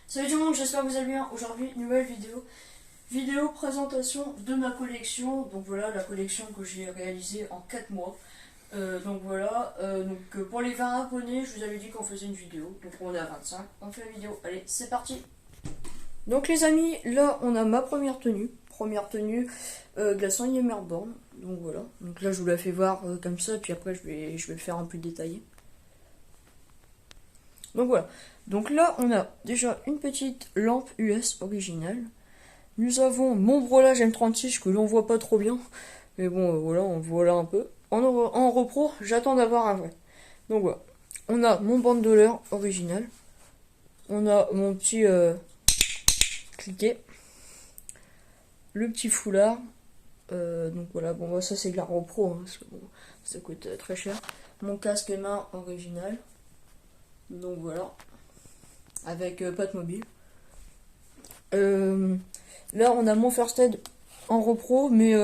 Salut tout le monde, j'espère que vous allez bien. Aujourd'hui, nouvelle vidéo. Vidéo présentation de ma collection. Donc voilà, la collection que j'ai réalisée en 4 mois. Donc voilà, pour les 20 abonnés, je vous avais dit qu'on faisait une vidéo. Donc on est à 25, on fait la vidéo. Allez, c'est parti. Donc les amis, là on a ma première tenue. Première tenue de la 100e Airborne. Donc voilà, donc là je vous la fais voir comme ça. Puis après je vais le faire un peu détaillé. Donc voilà. Donc là, on a déjà une petite lampe US originale. Nous avons mon brelage M36 que l'on voit pas trop bien. Mais bon, voilà, on voit là un peu. En repro, j'attends d'avoir un vrai. Donc voilà. On a mon bandeleur original. On a mon petit cliquet. Le petit foulard. Donc voilà, bon, bah, ça c'est de la repro. Hein, parce que bon, ça coûte très cher. Mon casque main original. Donc voilà. Avec patte mobile. Là, on a mon first aid en repro, mais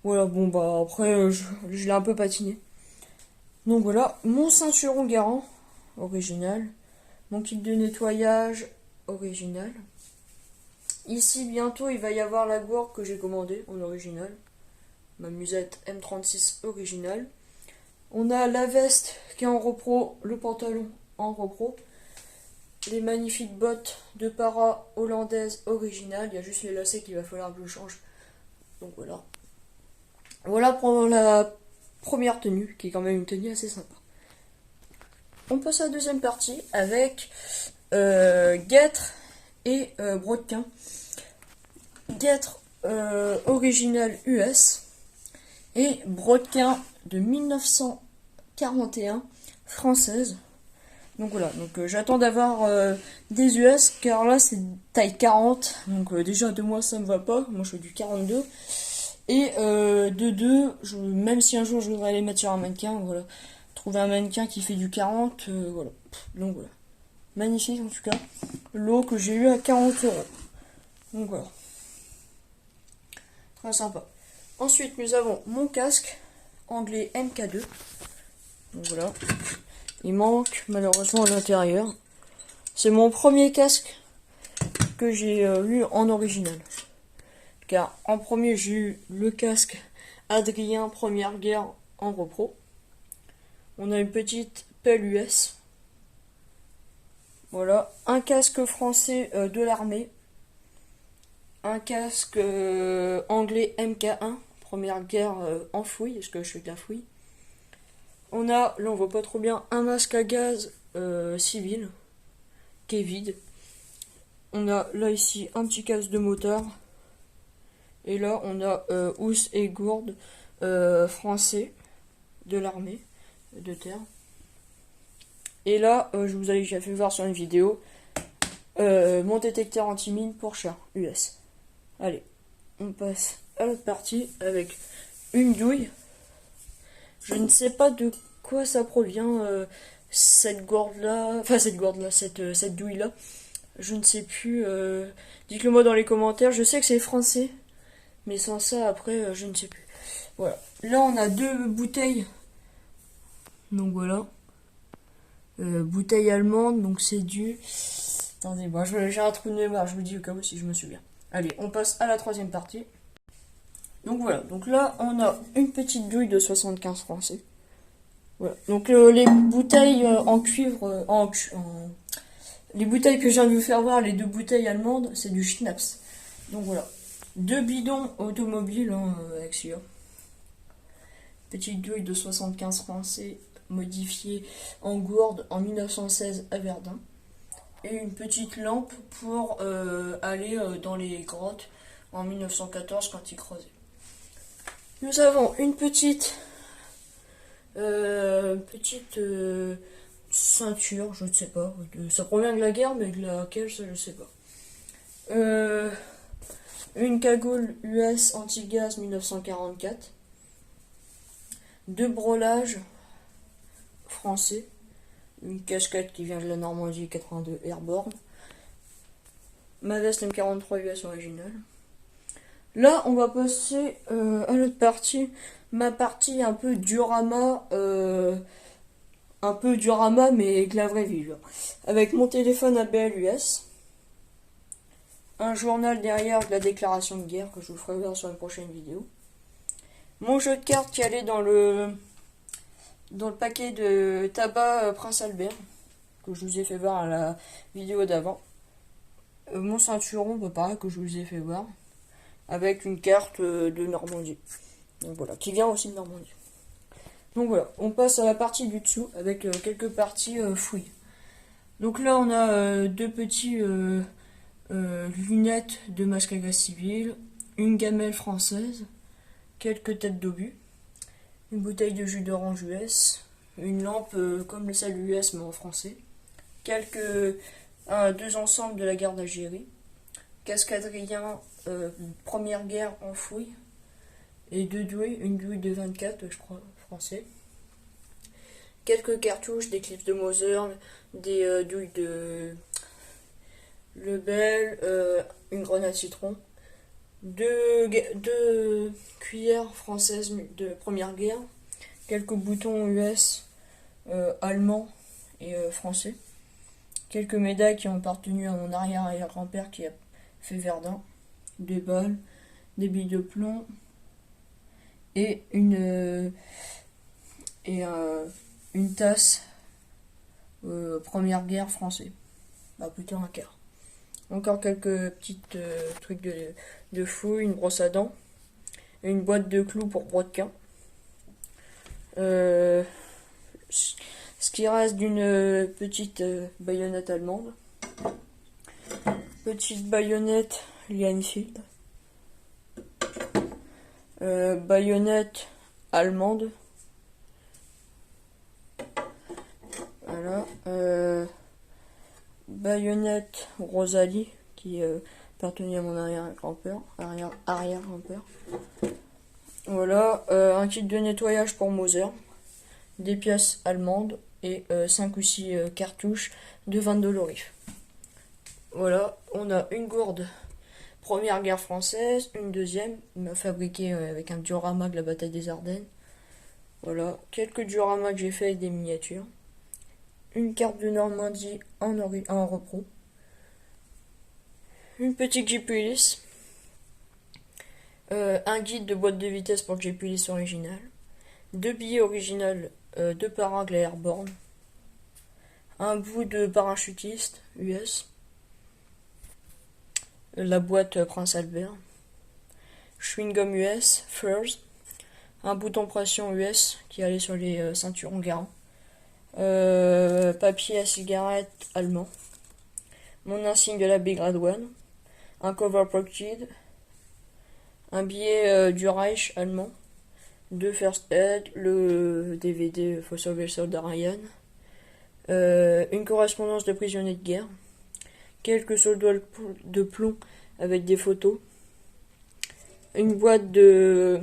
voilà, bon, bah après, je l'ai un peu patiné. Donc voilà, mon ceinturon garant original, mon kit de nettoyage original. Ici, bientôt, il va y avoir la gourde que j'ai commandée en original, ma musette M36 originale. On a la veste qui est en repro, le pantalon en repro. Les magnifiques bottes de para hollandaise originale. Il y a juste les lacets qu'il va falloir que je change. Donc voilà. Voilà pour la première tenue, qui est quand même une tenue assez sympa. On passe à la deuxième partie avec guêtre et brodequin. Guêtre original US et brodequin de 1941 française. Donc voilà, donc j'attends d'avoir des US car là c'est taille 40, donc déjà de moi ça me va pas, moi je fais du 42. Et de 2, même si un jour je voudrais aller mettre sur un mannequin, voilà, trouver un mannequin qui fait du 40, voilà. Donc voilà, magnifique en tout cas, lot que j'ai eu à 40 euros. Donc voilà, très sympa. Ensuite nous avons mon casque anglais MK2, donc voilà. Il manque malheureusement à l'intérieur. C'est mon premier casque que j'ai eu en original. Car en premier j'ai eu le casque Adrien Première Guerre en repro. On a une petite pelle US. Voilà. Un casque français de l'armée. Un casque anglais MK1. Première Guerre en fouille. Est-ce que je fais de la fouille? On a, là on voit pas trop bien, un masque à gaz civil qui est vide. On a là ici un petit casque de moteur. Et là on a housse et gourde français de l'armée de terre. Et là je vous avais déjà fait voir sur une vidéo mon détecteur anti-mine pour chat US. Allez, on passe à l'autre partie avec une douille. Je ne sais pas de quoi ça provient, cette gourde-là, enfin cette douille-là. Je ne sais plus, dites-le moi dans les commentaires. Je sais que c'est français, mais sans ça, après, je ne sais plus. Voilà. Là, on a deux bouteilles. Donc voilà. Bouteille allemande, donc c'est du... Attendez, moi j'ai un trou de mémoire, je vous dis au cas où si je me souviens. Allez, on passe à la troisième partie. Donc voilà, donc là on a une petite douille de 75 français. Voilà. Donc les bouteilles en cuivre, les bouteilles que je viens de vous faire voir, les deux bouteilles allemandes, c'est du schnapps. Donc voilà, deux bidons automobiles avec celui-là. Petite douille de 75 français modifiée en gourde en 1916 à Verdun. Et une petite lampe pour aller dans les grottes en 1914 quand ils creusaient. Nous avons une petite ceinture, je ne sais pas. Ça provient de la guerre, mais de laquelle, ça je sais pas. Une cagoule US anti-gaz 1944. Deux brelages français. Une casquette qui vient de la Normandie 82 Airborne. Ma veste M43 US originale. Là, on va passer à l'autre partie. Ma partie un peu diorama, mais avec la vraie vie. Avec mon téléphone ABL US. un journal derrière de la déclaration de guerre que je vous ferai voir sur une prochaine vidéo. Mon jeu de cartes qui allait dans le paquet de tabac Prince Albert que je vous ai fait voir à la vidéo d'avant. Mon ceinturon, pareil, que je vous ai fait voir avec une carte de Normandie. Donc voilà, qui vient aussi de Normandie. Donc voilà, on passe à la partie du dessous avec quelques parties fouilles. Donc là on a deux petits lunettes de masque à gaz civil, une gamelle française, quelques têtes d'obus, une bouteille de jus d'orange US, une lampe comme celle US mais en français, deux ensembles de la guerre d'Algérie, cascadrien première guerre en fouille, et deux douilles, une douille de 24 je crois français, quelques cartouches, des clips de Moser, des douilles de Lebel, une grenade citron, deux cuillères françaises de première guerre, quelques boutons US, allemands et français, quelques médailles qui ont appartenu à mon arrière-grand-père qui a fait Verdun, des balles, des billes de plomb et une tasse première guerre français. Bah plutôt un quart. Encore quelques petites trucs de fouille, une brosse à dents, une boîte de clous pour brodequin. Ce qui reste d'une petite baïonnette allemande. Petite baïonnette Lienfield. Baïonnette allemande. Voilà. Baïonnette Rosalie qui appartenait à mon arrière-grand-père. Arrière-grand-père. Voilà. Un kit de nettoyage pour Moser. Des pièces allemandes et 5 ou 6 cartouches de 22 Lorif. Voilà, on a une gourde Première Guerre française, une deuxième, fabriquée avec un diorama de la bataille des Ardennes. Voilà, quelques dioramas que j'ai fait avec des miniatures. Une carte de Normandie en repro. Une petite Jeep Ulysse. Un guide de boîte de vitesse pour le Jeep Ulysse original. Deux billets originaux de Paraglide Airborne. Un bout de parachutiste US. La boîte Prince Albert. Chewing-gum US, Furs. Un bouton pression US qui allait sur les ceinturons Garand. Papier à cigarette allemand. Mon insigne de la Belgrade One. Un cover pocket. Un billet du Reich allemand. Deux First Aid, le DVD Faut sauver le soldat Ryan. Une correspondance de prisonniers de guerre. Quelques soldats de plomb avec des photos. Une boîte de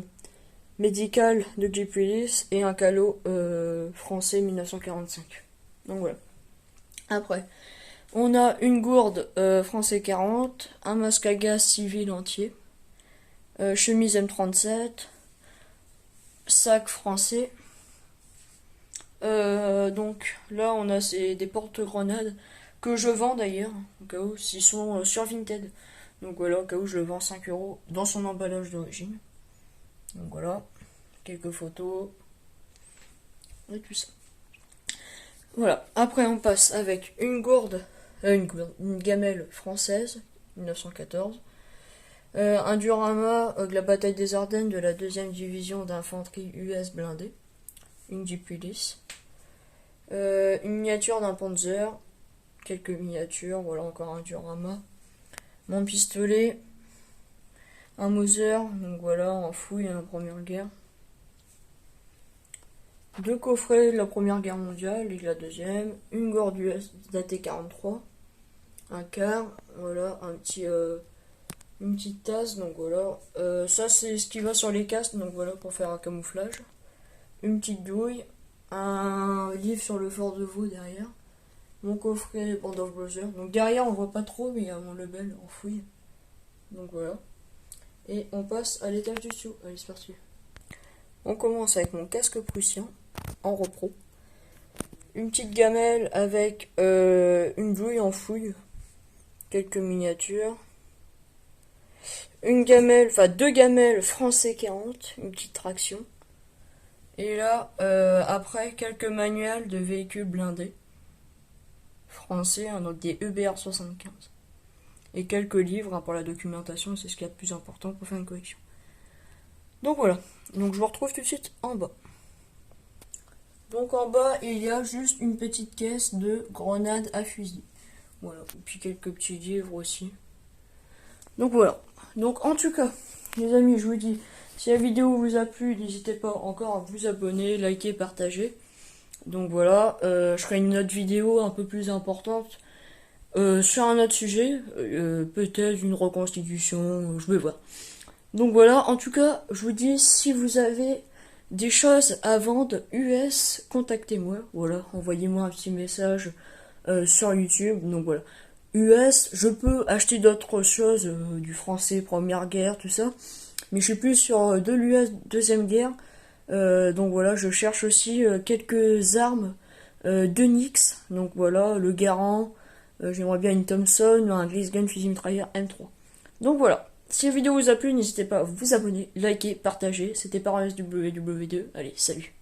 médicale de Jeep Ulysse et un calot français 1945. Donc voilà. Après, on a une gourde français 40, un masque à gaz civil entier, chemise M37, sac français. Donc là, on a des porte-grenades que je vends d'ailleurs, au cas où, s'ils sont sur Vinted. Donc voilà, au cas où je le vends 5 € dans son emballage d'origine. Donc voilà, quelques photos et tout ça. Voilà, après on passe avec une gamelle française, 1914. Un diorama de la bataille des Ardennes de la 2e division d'infanterie US blindée. Une Jeep Ulysse. Une miniature d'un Panzer. Quelques miniatures, voilà encore un diorama. Mon pistolet. Un Moser, donc voilà, en fouille à la Première Guerre. Deux coffrets de la Première Guerre mondiale et de la deuxième. Une gourde US datée 43. Un quart, voilà, une petite tasse, donc voilà. Ça c'est ce qui va sur les casques, donc voilà, pour faire un camouflage. Une petite douille. Un livre sur le fort de Vaux derrière. Mon coffret Band of Brothers. Donc derrière on voit pas trop, mais il y a mon label en fouille. Donc voilà. Et on passe à l'étage du dessous. Allez, c'est parti. On commence avec mon casque prussien en repro. Une petite gamelle avec une douille en fouille. Quelques miniatures. une gamelle, enfin deux gamelles français 40, une petite traction. Et là, après, quelques manuels de véhicules blindés français, hein, donc des EBR 75. Et quelques livres hein, pour la documentation, c'est ce qu'il y a de plus important pour faire une collection. Donc voilà, donc je vous retrouve tout de suite en bas. Donc en bas, il y a juste une petite caisse de grenades à fusil. Voilà, et puis quelques petits livres aussi. Donc voilà. Donc en tout cas, les amis, je vous dis, si la vidéo vous a plu, n'hésitez pas encore à vous abonner, liker, partager. Donc voilà, je ferai une autre vidéo un peu plus importante sur un autre sujet, peut-être une reconstitution, je vais voir. Donc voilà, en tout cas, je vous dis, si vous avez des choses à vendre US, contactez-moi. Voilà, envoyez-moi un petit message sur YouTube. Donc voilà, US, je peux acheter d'autres choses, du français, Première Guerre, tout ça. Mais je suis plus sur de l'US Deuxième Guerre. Donc voilà, je cherche aussi quelques armes de Nix. Donc voilà, le Garand. J'aimerais bien une Thompson, un Gliss-Gun fusil mitrailleur M3. Donc voilà. Si la vidéo vous a plu, n'hésitez pas à vous abonner, liker, partager. C'était ParamSW2. Allez, salut.